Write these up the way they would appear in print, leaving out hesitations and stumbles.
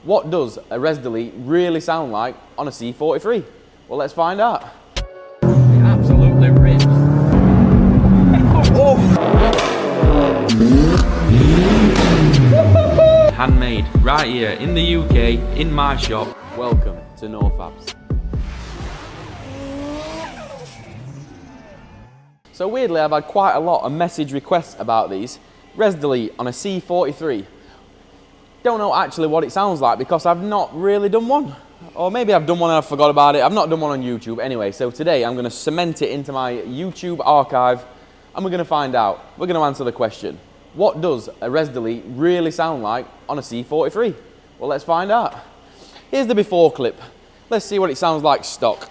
What does a res delete really sound like on a C43? Well, let's find out. It absolutely rips. Oh. Handmade right here in the UK, in my shop. Welcome to NawFabz. So weirdly, I've had quite a lot of message requests about these. Res delete on a C43. Don't know actually what it sounds like because I've not really done one. Or maybe I've done one and I forgot about it. I've not done one on YouTube. Anyway, so today I'm going to cement it into my YouTube archive and we're going to find out. We're going to answer the question. What does a res delete really sound like on a C43? Well, let's find out. Here's the before clip. Let's see what it sounds like stock.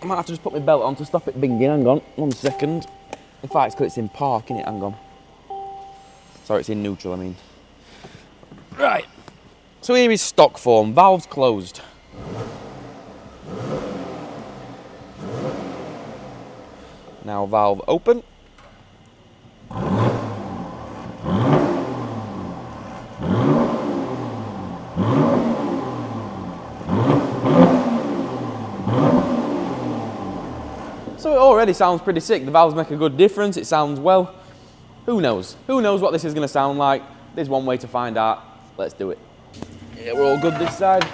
I might have to just put my belt on to stop it binging. Hang on, 1 second. In fact, it's because it's in park, innit? Hang on. Sorry, it's in neutral, I mean. Right. So here is stock form. Valves closed. Now valve open. So it already sounds pretty sick. The valves make a good difference. It sounds well. Who knows? Who knows what this is going to sound like? There's one way to find out. Let's do it. Yeah, we're all good this side.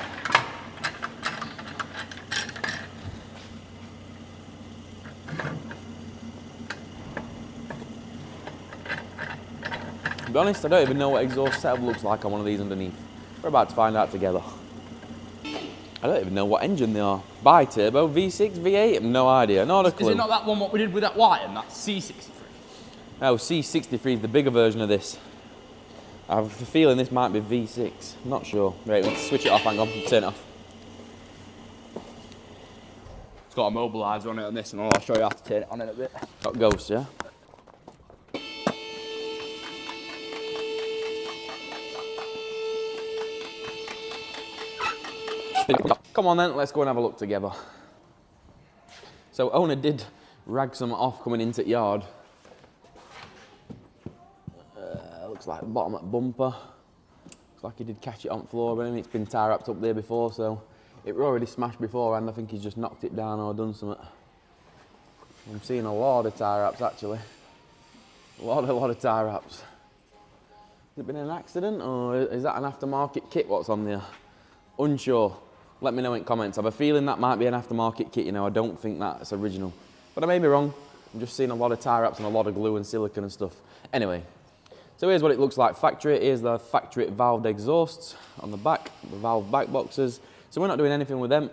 To be honest, I don't even know what exhaust setup looks like on one of these underneath. We're about to find out together. I don't even know what engine they are. Bi-turbo, V6, V8, I have no idea, not a clue. Is it not that one what we did with that wagon, that C43? No, C63 is the bigger version of this. I have a feeling this might be V6, I'm not sure. Right, let's switch it off, hang on, turn it off. It's got a mobiliser on it on this and I'll show you how to turn it on in a bit. Got ghosts, yeah? Come on then, let's go and have a look together. So owner did rag some off coming into the yard. Looks like the bottom of the bumper. Looks like he did catch it on the floor, but I mean, it's been tie wrapped up there before, so it were already smashed before, and I think he's just knocked it down or done something. I'm seeing a lot of tie wraps actually. A lot of tie wraps. Has it been an accident, or is that an aftermarket kit what's on there? Unsure. Let me know in comments. I have a feeling that might be an aftermarket kit, you know, I don't think that's original. But I may be wrong. I'm just seeing a lot of tie wraps and a lot of glue and silicone and stuff. Anyway, so here's what it looks like factory. Here's the factory valved exhausts on the back, the valve back boxes. So we're not doing anything with them.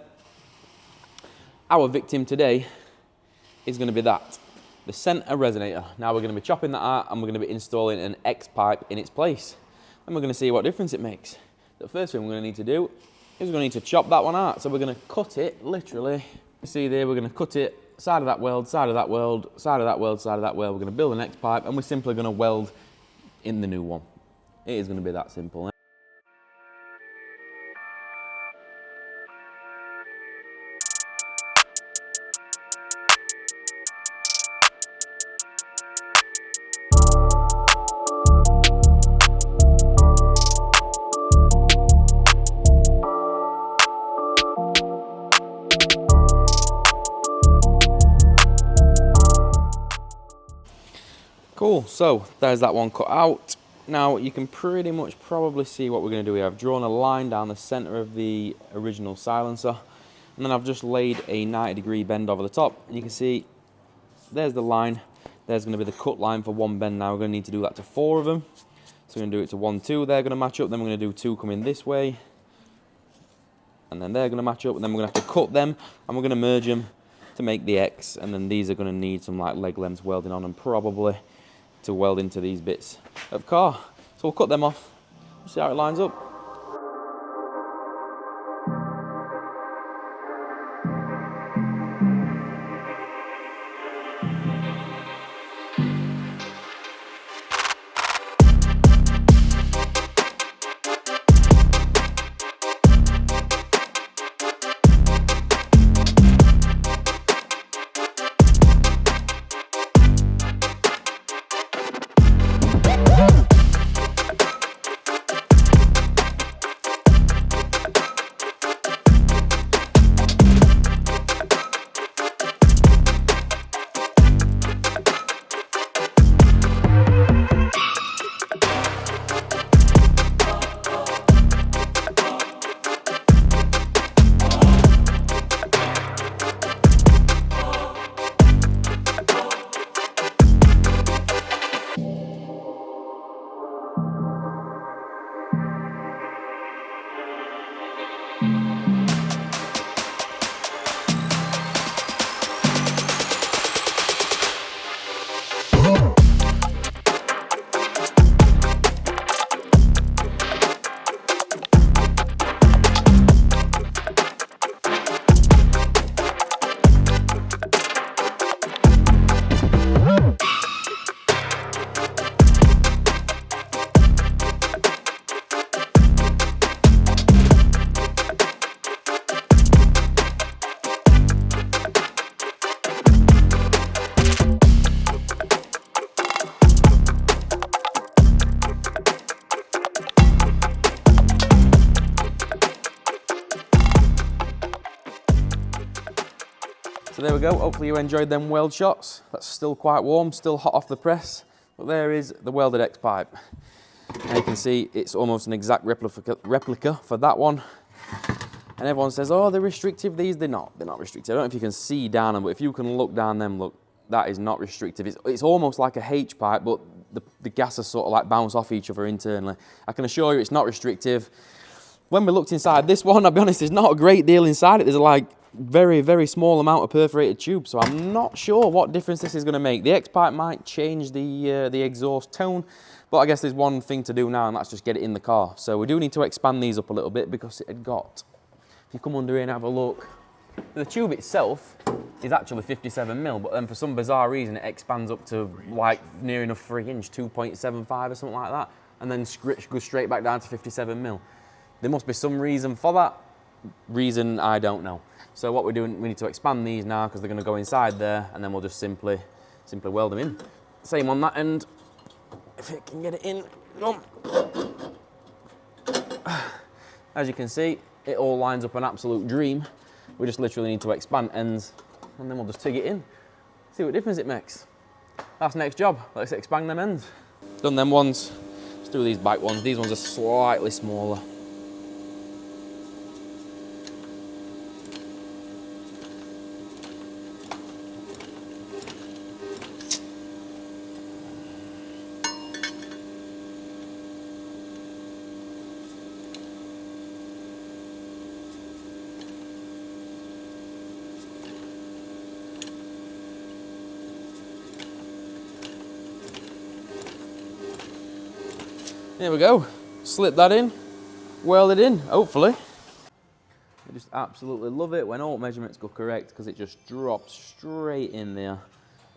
Our victim today is going to be that, the center resonator. Now we're going to be chopping that out and we're going to be installing an X pipe in its place. And we're going to see what difference it makes. The first thing we're going to need to do is we're going to need to chop that one out. So we're going to cut it, literally. You see there, we're going to cut it, side of that weld, side of that weld, side of that weld, side of that weld. We're going to build an X pipe and we're simply going to weld in the new one. It is going to be that simple. Cool, so there's that one cut out. Now you can pretty much probably see what we're going to do here. I've drawn a line down the center of the original silencer and then I've just laid a 90-degree bend over the top. And you can see there's the line. There's going to be the cut line for one bend. Now we're going to need to do that to 4 of them. So we're going to do it to 1, 2. They're going to match up. Then we're going to do 2 coming this way. And then they're going to match up. And then we're going to have to cut them and we're going to merge them to make the X. And then these are going to need some like leg lengths welding on them probably to weld into these bits of car. So we'll cut them off, see how it lines up. So there we go, hopefully you enjoyed them weld shots. That's still quite warm, still hot off the press. But there is the welded X pipe. Now you can see it's almost an exact replica for that one. And everyone says, oh, they're restrictive, these. They're not restrictive. I don't know if you can see down them, but if you can look down them, look, that is not restrictive. It's almost like a H pipe, but the gases sort of like bounce off each other internally. I can assure you it's not restrictive. When we looked inside this one, I'll be honest, there's not a great deal inside it. There's like very, very small amount of perforated tube, so I'm not sure what difference this is going to make. The X pipe might change the exhaust tone, but I guess there's one thing to do now, and that's just get it in the car. So we do need to expand these up a little bit because it had got, if you come under here and have a look, the tube itself is actually 57mm, but then for some bizarre reason it expands up to like near enough 3 inch, 2.75 or something like that, and then goes straight back down to 57mm. There must be some reason for that. Reason I don't know. So what we're doing, we need to expand these now because they're going to go inside there, and then we'll just simply weld them in. Same on that end. If it can get it in. As you can see, it all lines up an absolute dream. We just literally need to expand ends, and then we'll just TIG it in. See what difference it makes. That's next job. Let's expand them ends. Done them ones. Let's do these back ones. These ones are slightly smaller. There we go, slip that in, weld it in, hopefully. I just absolutely love it when all measurements go correct because it just drops straight in there,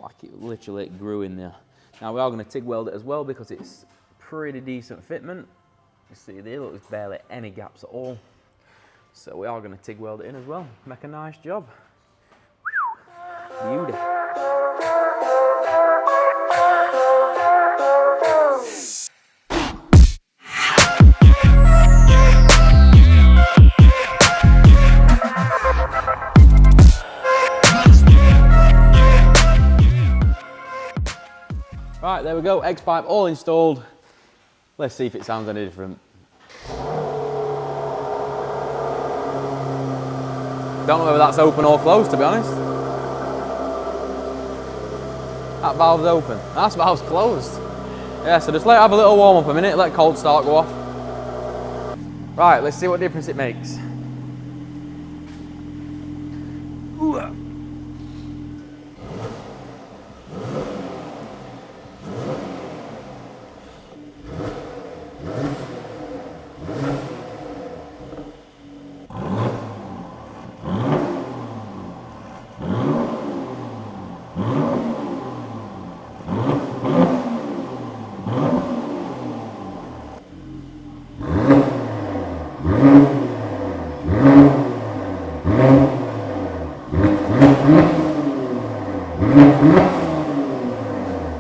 like it literally grew in there. Now we are going to TIG weld it as well because it's pretty decent fitment. You see there, look, there's barely any gaps at all. So we are going to TIG weld it in as well, make a nice job. Beauty. Right, there we go, X pipe all installed. Let's see if it sounds any different. Don't know whether that's open or closed, to be honest. That valve's open. That valve's closed. Yeah, so just let it have a little warm up a minute, let cold start go off. Right, let's see what difference it makes. Ooh.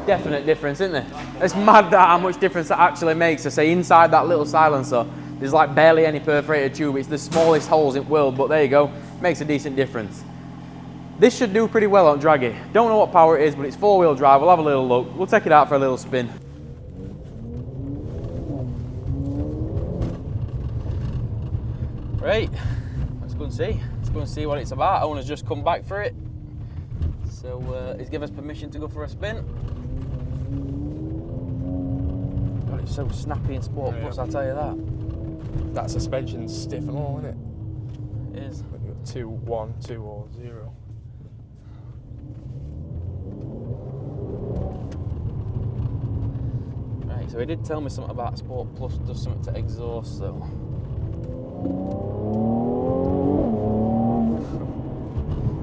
Definite difference, isn't there? It's mad that how much difference that actually makes. I say inside that little silencer, there's like barely any perforated tube. It's the smallest holes in the world, but there you go. Makes a decent difference. This should do pretty well on draggy. Don't know what power it is, but it's 4-wheel drive. We'll have a little look. We'll take it out for a little spin. Right, let's go and see. Let's go and see what it's about. Owner's just come back for it. So he's given us permission to go for a spin. God, it's so snappy in Sport Plus, I'll tell you that. That suspension's stiff and all, isn't it? It is. 2, 1, 2 or 0. Right, so he did tell me something about Sport Plus does something to exhaust, so.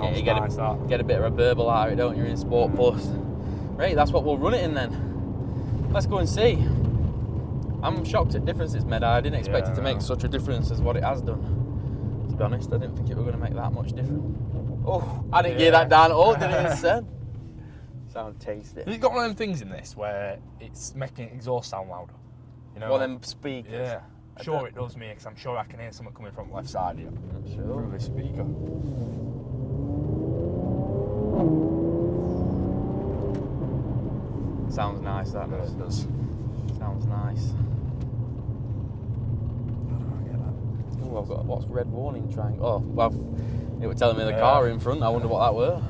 Yeah, you get a bit of a burble out of it, don't you, in Sport Plus? Right, that's what we'll run it in then. Let's go and see. I'm shocked at the difference it's made. I didn't expect it to make such a difference as what it has done. To be honest, I didn't think it was going to make that much difference. Oh, I didn't get that down at all, did it, instead? Sound tasty. Has it got one of them things in this where it's making exhaust sound louder? You know, one of them speakers? Yeah. Sure it does me, because I'm sure I can hear something coming from the left side here. Sure. From this speaker. Sounds nice, that does. It does. Sounds nice. How do I get that? Oh, I've got what's red warning triangle? Oh, well, it was telling me the car in front. I wonder what that were.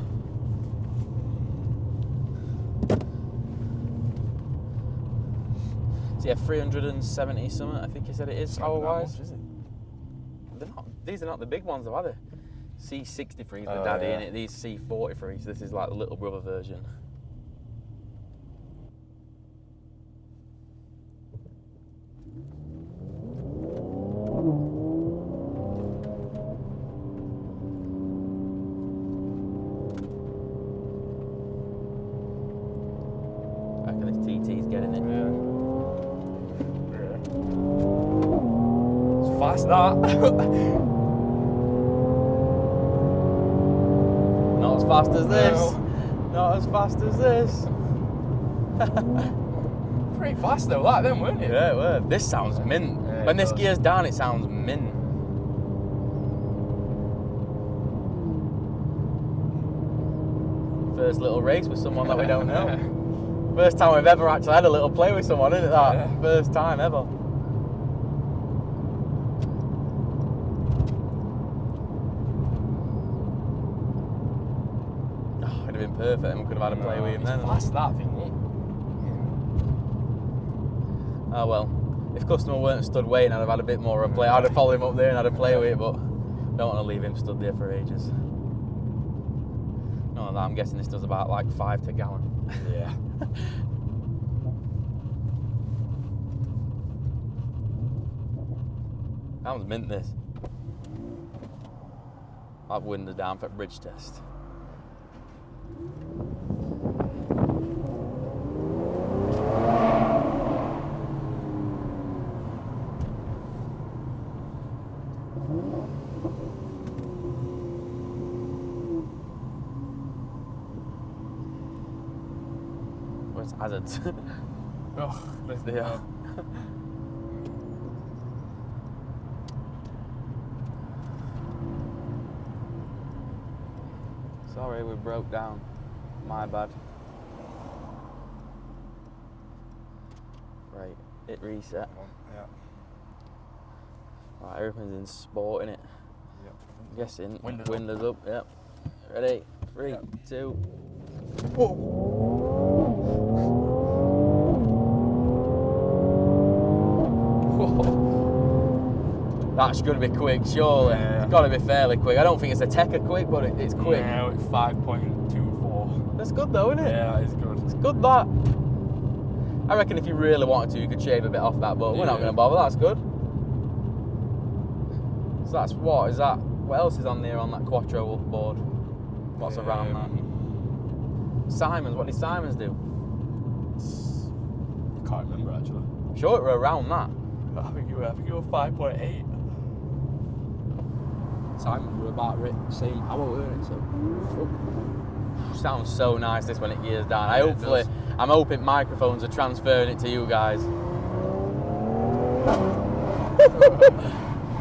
So yeah, 370 something. I think you said it is power wise. Is it? They're not. These are not the big ones, though, are they? C43 is the daddy in it. These C43s. This is like the little brother version. I reckon this TT's getting it. Yeah. It's fast, that. Not as fast as this. No. Not as fast as this. Pretty fast though, that then, weren't it? Yeah, it were. This sounds mint. Yeah, When it this does. gear's down, it sounds mint. First little race with someone that we don't know. First time we've ever actually had a little play with someone, isn't it that? Yeah. First time ever. Oh, it'd have been perfect and we could have had a play with him then. It's fast, that thing. Oh well, if customer weren't stood waiting, I'd have had a bit more of a play. I'd have followed him up there and had a play with it, but don't want to leave him stood there for ages. No, I'm guessing this does about like 5 to gallon. Yeah. Sounds mint, this. I've won the downpipe bridge test. Where's hazards? Oh, They are. Sorry, we broke down. My bad. Right, hit reset. Yeah. Right, everything's in sport, innit? Yep. I'm guessing. Windows Windows up, yep. Ready? 3, 2. That's going to be quick, surely. Yeah. It's got to be fairly quick. I don't think it's a Tecker quick, but it's quick. No, it's 5.24. That's good though, isn't it? Yeah, that is good. It's good, that. I reckon if you really wanted to, you could shave a bit off that, but we're not going to bother. That's good. So that's what? Is that... What else is on there on that Quattro board? What's around that? Simons. What did Simons do? I can't remember actually. I'm sure it were around that. I think it was 5.8. Simon were about same power, weren't it? So, Sounds so nice this when it gears down. Yeah, it does. I'm hoping microphones are transferring it to you guys.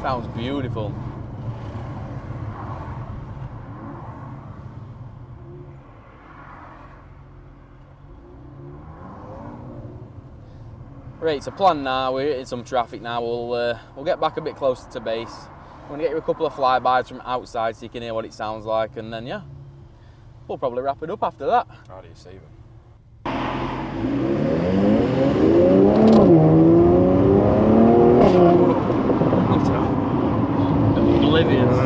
Sounds beautiful. Right, so plan now. We're hitting some traffic now. We'll get back a bit closer to base. I'm gonna get you a couple of flybys from outside so you can hear what it sounds like, and then yeah, we'll probably wrap it up after that. How do you save them? Oblivious.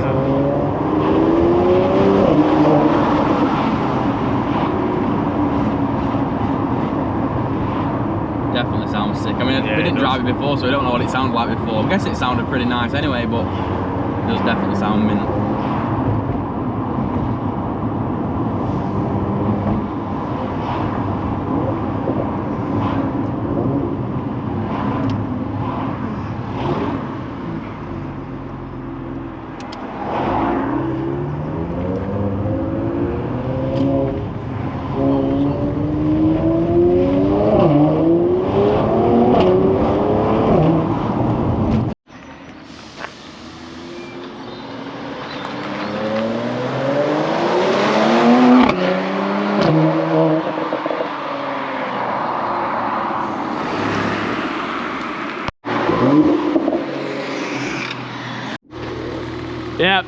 Definitely sounds sick. I mean, Yeah, we didn't it drive does. it before, so we don't know what it sounded like before. I guess it sounded pretty nice anyway, but it does definitely sound mint. Yep.